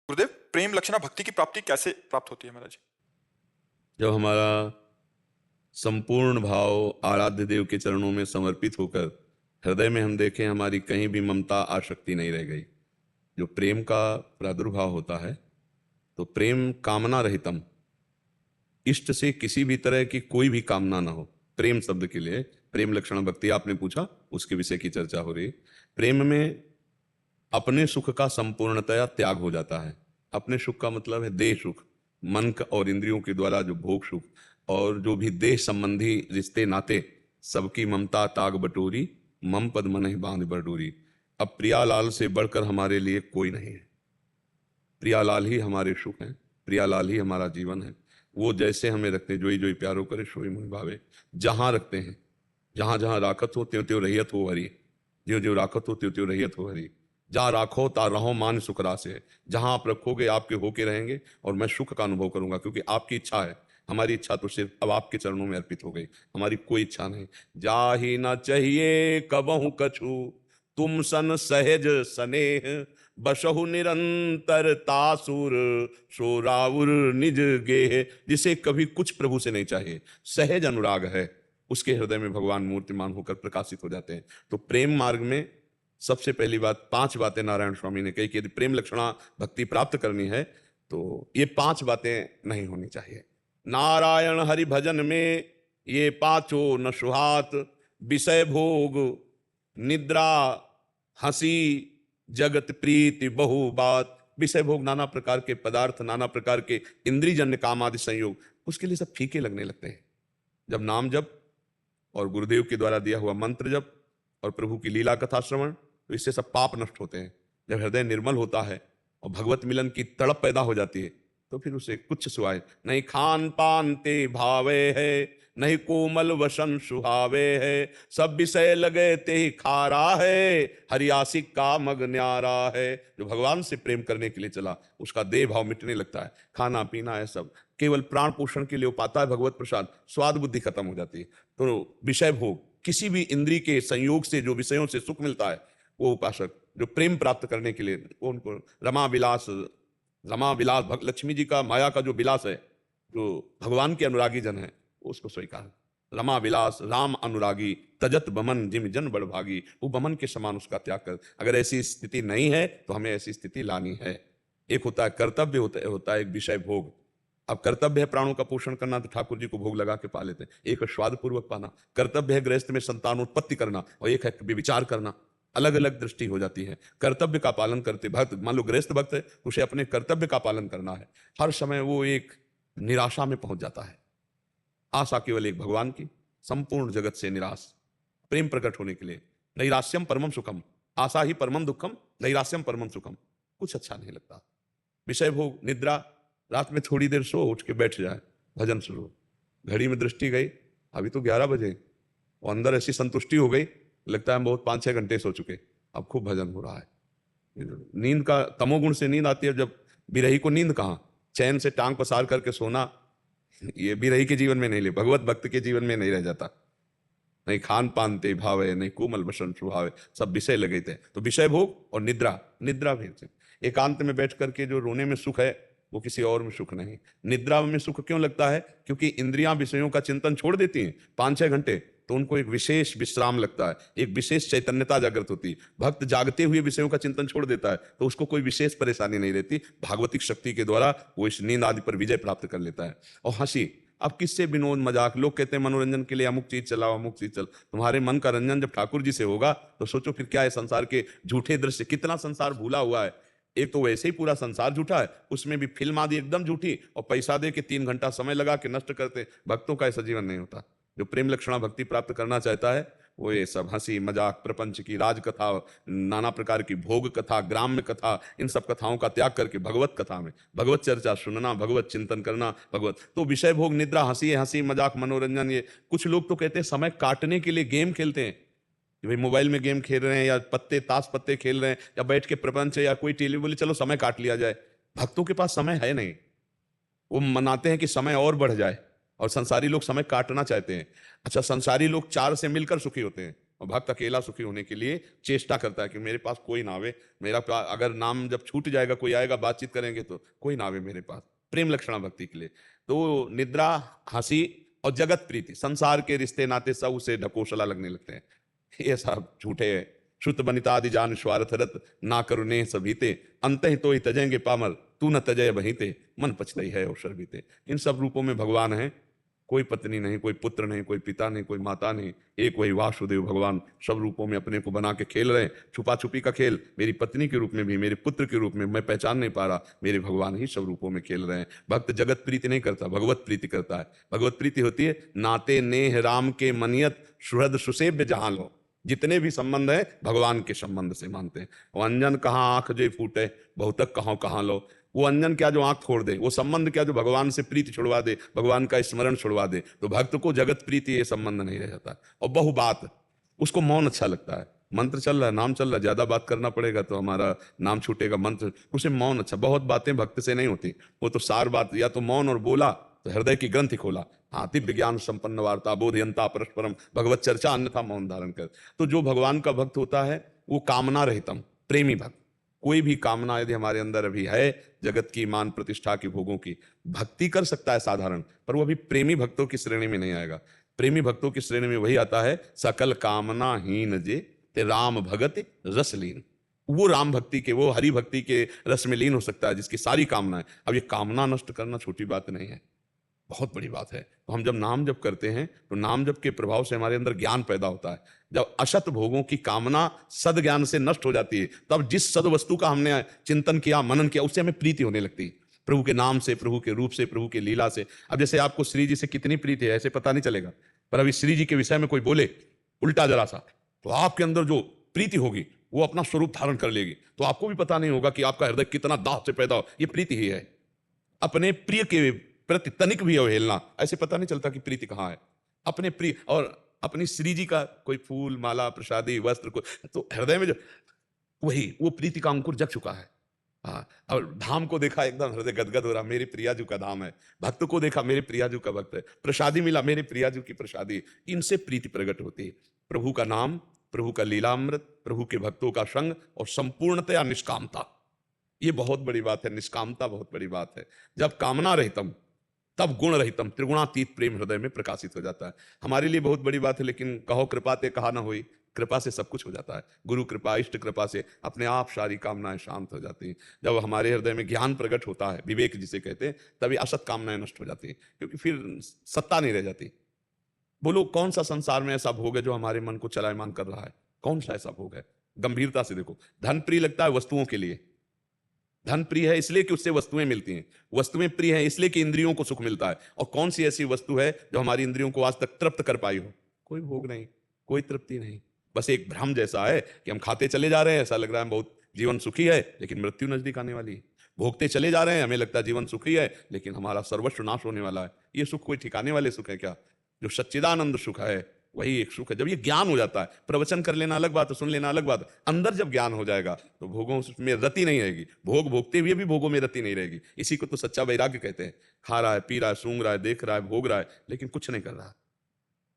गुरुदेव, प्रेम लक्षणा भक्ति की प्राप्ति कैसे प्राप्त होती है महाराज जी? जब हमारा संपूर्ण भाव आराध्य देव के चरणों में समर्पित होकर हृदय में हम देखें हमारी कहीं भी ममता आसक्ति नहीं रह गई, जो प्रेम का प्रादुर्भाव होता है, तो प्रेम कामना रहितम, इष्ट से किसी भी तरह की कोई भी कामना ना हो। प्रेम शब्द के लिए प्रेम लक्षण भक्ति आपने पूछा, उसके विषय की चर्चा हो रही। प्रेम में अपने सुख का संपूर्णतया त्याग हो जाता है। अपने सुख का मतलब है देह सुख, मन और इंद्रियों के द्वारा जो भोग सुख, और जो भी देह संबंधी रिश्ते नाते, सबकी ममता ताग बटोरी, मम पद मन बांध बटोरी। अब प्रियालाल से बढ़कर हमारे लिए कोई नहीं है। प्रियालाल ही हमारे सुख हैं, प्रियालाल ही हमारा जीवन है। वो जैसे हमें रखते हैं, जोई जोई प्यारो करे सोई मोहि भावे। जहां रखते हैं, जहां जहां राखत हो त्यों त्यों रहियत हो हरि, ज्यों ज्यों राखत हो त्यों त्यों रहियत हो हरि। जहां राखो ता रहो मान सुख रासे। जहां आप रखोगे आपके होके रहेंगे, और मैं सुख का अनुभव करूंगा, क्योंकि आपकी इच्छा है। हमारी इच्छा तो सिर्फ अब आपके चरणों में अर्पित हो गई, हमारी कोई इच्छा नहीं। जाहि न चाहिए कबहु कछु, तुम सन सहज स्नेह, बसहु निरंतर तासुर, सो राउर निज गेह। जिसे कभी कुछ प्रभु से नहीं चाहिए, सहज अनुराग है, उसके हृदय में भगवान मूर्तिमान होकर प्रकाशित हो जाते हैं। तो प्रेम मार्ग में सबसे पहली बात, 5 बातें नारायण स्वामी ने कही कि यदि प्रेम लक्षणा भक्ति प्राप्त करनी है तो ये 5 बातें नहीं होनी चाहिए। नारायण हरि भजन में ये पांचों न सुहात, विषय भोग निद्रा हंसी जगत प्रीति बहु बात। विषय भोग नाना प्रकार के पदार्थ, नाना प्रकार के इंद्रियजन्य काम आदि संयोग, उसके लिए सब फीके लगने लगते हैं। जब नाम जप और गुरुदेव के द्वारा दिया हुआ मंत्र जप और प्रभु की लीला कथा श्रवण, तो इससे सब पाप नष्ट होते हैं। जब हृदय निर्मल होता है और भगवत मिलन की तड़प पैदा हो जाती है, तो फिर उसे कुछ सुहाए नहीं। खान पान ते भावे है, नहीं कोमल वसन सुहावे है, सब विषय लगे ते ही खारा है, हरियासिक का मग न्यारा है। जो भगवान से प्रेम करने के लिए चला, उसका देह भाव मिटने लगता है। खाना पीना है सब केवल प्राण पोषण के लिए पाता है भगवत प्रसाद, स्वाद बुद्धि खत्म हो जाती है। तो विषय भोग, किसी भी इंद्री के संयोग से जो विषयों से सुख मिलता है, वो उपासक जो प्रेम प्राप्त करने के लिए, वो उनको रमा विलास, रमा विलास लक्ष्मी जी का माया का जो विलास है, जो भगवान के अनुरागी जन है, उसको स्वीकार। रमा विलास राम अनुरागी, तजत बमन जिम जन बड़ भागी। वो बमन के समान उसका त्याग कर। अगर ऐसी स्थिति नहीं है तो हमें ऐसी स्थिति लानी है। एक होता है कर्तव्य, होता है एक विषय भोग। अब कर्तव्य है प्राणों का पोषण करना, तो ठाकुर जी को भोग लगा के पा लेते हैं। एक है स्वाद पूर्वक पाना। कर्तव्य है गृहस्थ में संतानोत्पत्ति करना, और एक है विचार करना। अलग अलग दृष्टि हो जाती है। कर्तव्य का पालन करते भक्त, मान लो गृहस्थ भक्त है, उसे अपने कर्तव्य का पालन करना है। हर समय वो एक निराशा में पहुंच जाता है। आशा केवल एक भगवान की, संपूर्ण जगत से निराश, प्रेम प्रकट होने के लिए। नैराश्यम परमम सुखम, आशा ही परमम दुखम, नैराश्यम परमम सुखम। कुछ अच्छा नहीं लगता। विषय भोग, निद्रा, रात में थोड़ी देर सो, उठ के बैठ जाए, भजन शुरू। घड़ी में दृष्टि गई, अभी तो 11 बजे, और अंदर ऐसी संतुष्टि हो गई, लगता है हम बहुत 5-6 घंटे सो चुके, अब खूब भजन हो रहा है। नींद का, तमोगुण से नींद आती है। जब बिरही को नींद कहाँ, चैन से टांग पसार करके सोना, ये बिरही के जीवन में नहीं ले, भगवत भक्त के जीवन में नहीं रह जाता। नहीं खान पान ते भावे, नहीं कोमल वसन सुहावे, सब विषय लगे थे। तो विषय भोग और निद्रा, निद्रा भी एकांत में बैठ करके जो रोने में सुख है, वो किसी और में सुख नहीं। निद्रा में सुख क्यों लगता है? क्योंकि इंद्रियां विषयों का चिंतन छोड़ देती हैं 5-6 घंटे, तो उनको एक विशेष विश्राम लगता है, एक विशेष चैतन्यता जागृत होती है। भक्त जागते हुए विषयों का चिंतन छोड़ देता है, तो उसको कोई विशेष परेशानी नहीं रहती। भागवतिक शक्ति के द्वारा वो इस नींद आदि पर विजय प्राप्त कर लेता है। और हंसी, अब किससे विनोद मजाक, लोग कहते हैं मनोरंजन के लिए अमुक चीज चलाओ, अमुक चीज चल। तुम्हारे मन का रंजन जब ठाकुर जी से होगा, तो सोचो फिर क्या है संसार के झूठे दृश्य, कितना संसार भूला हुआ है। एक तो वैसे ही पूरा संसार झूठा है, उसमें भी फिल्म आदि एकदम झूठी, और पैसा दे के 3 घंटा समय लगा के नष्ट करते। भक्तों का ऐसा जीवन नहीं होता। जो प्रेम लक्षणा भक्ति प्राप्त करना चाहता है, वो ये सब हंसी मजाक, प्रपंच की राजकथा, नाना प्रकार की भोग कथा, ग्राम्य कथा, इन सब कथाओं का त्याग करके भगवत कथा में भगवत चर्चा सुनना, भगवत चिंतन करना, भगवत। तो विषय भोग, निद्रा, हंसी मजाक, मनोरंजन, ये कुछ लोग तो कहते हैं समय काटने के लिए गेम खेलते हैं कि भाई मोबाइल में गेम खेल रहे हैं, या पत्ते ताश पत्ते खेल रहे हैं, या बैठ के प्रपंच या कोई टीवी, बोले चलो समय काट लिया जाए। भक्तों के पास समय है नहीं, वो मनाते हैं कि समय और बढ़ जाए, और संसारी लोग समय काटना चाहते हैं। अच्छा, संसारी लोग 4 से मिलकर सुखी होते हैं, और भक्त अकेला सुखी होने के लिए चेष्टा करता है कि मेरे पास कोई ना आवे, अगर नाम जब छूट जाएगा, कोई आएगा बातचीत करेंगे तो कोई ना आवे मेरे पास। प्रेम लक्षणा भक्ति के लिए। तो निद्रा, हंसी और जगत प्रीति, संसार के रिश्ते नाते सब उसे ढकोसला लगने लगते हैं। ये सब झूठे है। श्रुत बनिता आदि जान स्वार्थ रत, ना करुणे सभीते, अंत ही तो ही तजेंगे पामर, तू न तजय बहीते, मन पछतई है अवसर बीते। इन सब रूपों में भगवान है, कोई पत्नी नहीं, कोई पुत्र नहीं, कोई पिता नहीं, कोई माता नहीं, एक वही वासुदेव भगवान सब रूपों में अपने को बना के खेल रहे हैं। छुपा छुपी का खेल, मेरी पत्नी के रूप में भी, मेरे पुत्र के रूप में, मैं पहचान नहीं पा रहा, मेरे भगवान ही सब रूपों में खेल रहे हैं। भक्त जगत प्रीति नहीं करता, भगवत प्रीति करता है। भगवत प्रीति होती है नाते नेह राम के मनियत, सुहृद सुसेव्य जहां लो। जितने भी संबंध है भगवान के संबंध से मानते हैं। वो अंजन कहाँ आंख जो फूटे, बहुतक कहाँ लो। वो अंजन क्या जो आंख फोड़ दे, वो संबंध क्या जो भगवान से प्रीति छुड़वा दे, भगवान का स्मरण छुड़वा दे। तो भक्त को जगत प्रीति ये संबंध नहीं रह जाता। और बहु बात, उसको मौन अच्छा लगता है। मंत्र चल रहा है, नाम चल रहा है, ज्यादा बात करना पड़ेगा तो हमारा नाम छूटेगा, मंत्र, उसे मौन अच्छा। बहुत बातें भक्त से नहीं होती, वो तो सार बात, या तो मौन और बोला तो हृदय की ग्रंथि खोला, आति विज्ञान संपन्न वार्ता बोधयंता परस्परम, भगवत चर्चा अन्यथा मौन धारण कर। तो जो भगवान का भक्त होता है वो कामना रहितम, प्रेमी भक्त। कोई भी कामना यदि हमारे अंदर अभी है, जगत की, मान प्रतिष्ठा की, भोगों की, भक्ति कर सकता है साधारण, पर वो अभी प्रेमी भक्तों की श्रेणी में नहीं आएगा। प्रेमी भक्तों की श्रेणी में वही आता है सकल कामना हीन जे ते राम भगत रसलीन। वो राम भक्ति के, वो हरि भक्ति के रस में लीन हो सकता है जिसकी सारी कामनाएं। अब ये कामना नष्ट करना छोटी बात नहीं है, बहुत बड़ी बात है। तो हम जब नाम जप करते हैं तो नाम जप के प्रभाव से हमारे अंदर ज्ञान पैदा होता है। जब असत भोगों की कामना सद ज्ञान से नष्ट हो जाती है, तब जिस सद वस्तु का हमने चिंतन किया, मनन किया, उससे हमें प्रीति होने लगती है, प्रभु के नाम से, प्रभु के रूप से, प्रभु की लीला से। अब जैसे आपको श्री जी से कितनी प्रीति है ऐसे पता नहीं चलेगा, पर अभी श्री जी के विषय में कोई बोले उल्टा जरा सा, तो आपके अंदर जो प्रीति होगी वो अपना स्वरूप धारण कर लेगी। तो आपको भी पता नहीं होगा कि आपका हृदय कितना दाह से पैदा हो। ये प्रीति ही है। अपने प्रिय के प्रति तनिक भी अवहेलना, ऐसे पता नहीं चलता कि प्रीति कहाँ है। अपने प्रिय और अपनी श्री जी का कोई फूल, माला, प्रसादी, वस्त्र को, तो हृदय में जो वही वो प्रीति का अंकुर जग चुका है। हाँ, और धाम को देखा एकदम हृदय गदगद हो रहा, मेरे प्रियाजू का धाम है। भक्त को देखा, मेरे प्रियाजू का भक्त है। प्रसादी मिला, मेरे प्रियाजू की प्रसादी। इनसे प्रीति प्रकट होती है। प्रभु का नाम, प्रभु का लीलामृत, प्रभु के भक्तों का संग और संपूर्णतया निष्कामता, ये बहुत बड़ी बात है। निष्कामता बहुत बड़ी बात है। जब कामना रहितम, तब गुण रहितम, त्रिगुणातीत प्रेम हृदय में प्रकाशित हो जाता है। हमारे लिए बहुत बड़ी बात है, लेकिन कहो कृपा ते कहा ना होई, कृपा से सब कुछ हो जाता है। गुरु कृपा, इष्ट कृपा से अपने आप सारी कामनाएं शांत हो जाती हैं। जब हमारे हृदय में ज्ञान प्रकट होता है, विवेक जिसे कहते हैं, तभी असत कामनाएं नष्ट हो जाती हैं, क्योंकि फिर सत्ता नहीं रह जाती। बोलो कौन सा संसार में ऐसा भोग है जो हमारे मन को चलायमान कर रहा है? कौन सा ऐसा भोग है? गंभीरता से देखो। धन प्रिय लगता है वस्तुओं के लिए, धन प्रिय है इसलिए कि उससे वस्तुएं मिलती हैं। वस्तुएं प्रिय है इसलिए कि इंद्रियों को सुख मिलता है। और कौन सी ऐसी वस्तु है जो हमारी इंद्रियों को आज तक तृप्त कर पाई हो? कोई भोग नहीं, कोई तृप्ति नहीं। बस एक भ्रम जैसा है कि हम खाते चले जा रहे हैं, ऐसा लग रहा है बहुत जीवन सुखी है, लेकिन मृत्यु नजदीक आने वाली है। भोगते चले जा रहे हैं, हमें लगता है जीवन सुखी है, लेकिन हमारा सर्वस्व नाश होने वाला है। ये सुख कोई ठिकाने वाले सुख है क्या? जो सच्चिदानंद सुख है वही एक सुख है। जब ये ज्ञान हो जाता है, प्रवचन कर लेना अलग बात है, सुन लेना अलग बात है, अंदर जब ज्ञान हो जाएगा तो भोगों में रति नहीं रहेगी। भोग भोगते हुए भी भोगों में रति नहीं रहेगी। इसी को तो सच्चा वैराग्य कहते हैं। खा रहा है, पी रहा है, सूंघ रहा है, देख रहा है, भोग रहा है, लेकिन कुछ नहीं कर रहा,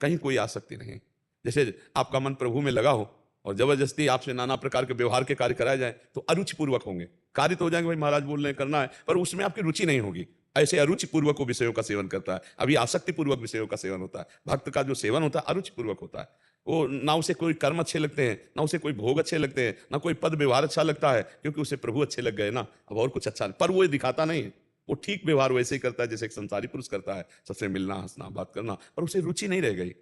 कहीं कोई आसक्ति नहीं। जैसे आपका मन प्रभु में लगा हो और जबरदस्ती आपसे नाना प्रकार के व्यवहार के कार्य कराए जाए तो अरुचि पूर्वक होंगे। कार्य तो हो जाएंगे, भाई महाराज बोल रहे हैं करना है, पर उसमें आपकी रुचि नहीं होगी। ऐसे अरुचि पूर्वक विषयों का सेवन करता है। अभी आसक्ति पूर्वक विषयों का सेवन होता है। भक्त का जो सेवन होता है अरुचि पूर्वक होता है। वो ना उसे कोई कर्म अच्छे लगते हैं, ना उसे कोई भोग अच्छे लगते हैं, ना कोई पद व्यवहार अच्छा लगता है, क्योंकि उसे प्रभु अच्छे लग गए ना, अब और कुछ अच्छा नहीं। पर वो दिखाता नहीं है। वो ठीक व्यवहार वैसे ही करता है जैसे एक संसारी पुरुष करता है, सबसे मिलना, हंसना, बात करना, पर उसे रुचि नहीं रह गई।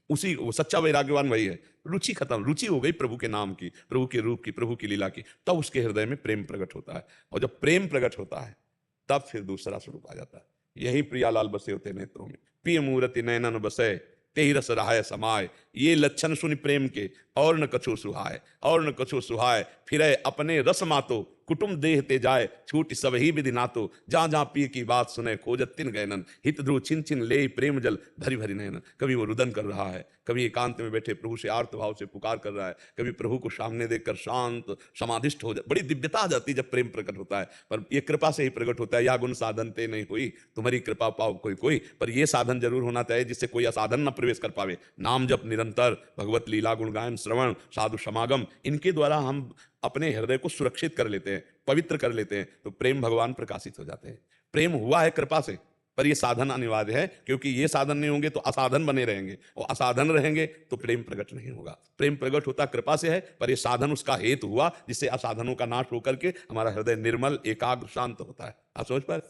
उसी वो सच्चा वैराग्यवान वही है। रुचि खत्म, रुचि हो गई प्रभु के नाम की, प्रभु के रूप की, प्रभु की लीला की, तब उसके हृदय में प्रेम प्रकट होता है। और जब प्रेम प्रकट होता है तब फिर दूसरा स्वरूप आ जाता है। यही प्रियालाल बसे होते नेत्रों में, प्रिय मूर्ति नयनन बसे, तेहि रस रहाय समाय। ये लक्षण सुन प्रेम के, और न कछु सुहाय, और न कछु सुहाय, फिर अपने रस मातो कुटुम देह ते जाय छूट सब ही विधि नातो जहाँ जहाँ पिए की बात सुने खोजत तिन गयनन हित ध्रुव छिन छिन ले प्रेम जल भरी भरी नयनन। कभी वो रुदन कर रहा है, कभी एकांत में बैठे प्रभु से आर्त भाव से पुकार कर रहा है, कभी प्रभु को सामने देखकर शांत समाधिष्ट हो जाए। बड़ी दिव्यता आ जाती है जब प्रेम प्रकट होता है, पर ये कृपा से ही प्रकट होता है। या गुण साधन ते नहीं हुई, तुम्हारी कृपा पाओ कोई कोई, पर ये साधन जरूर होना चाहिए जिससे कोई असाधन न प्रवेश कर पावे। नाम जप निरंतर, भगवत लीला गुण गायन श्रवण साधु समागम, इनके द्वारा हम अपने हृदय को सुरक्षित कर लेते हैं, पवित्र कर लेते हैं, तो प्रेम भगवान प्रकाशित हो जाते हैं। प्रेम हुआ है कृपा से, पर ये साधन अनिवार्य है, क्योंकि ये साधन नहीं होंगे तो असाधन बने रहेंगे, और असाधन रहेंगे तो प्रेम प्रकट नहीं होगा। प्रेम प्रकट होता कृपा से है, पर ये साधन उसका हेतु हुआ जिससे असाधनों का नाश होकर के हमारा हृदय निर्मल एकाग्र शांत होता है। आप समझ पाए?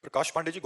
प्रकाश पांडे जी,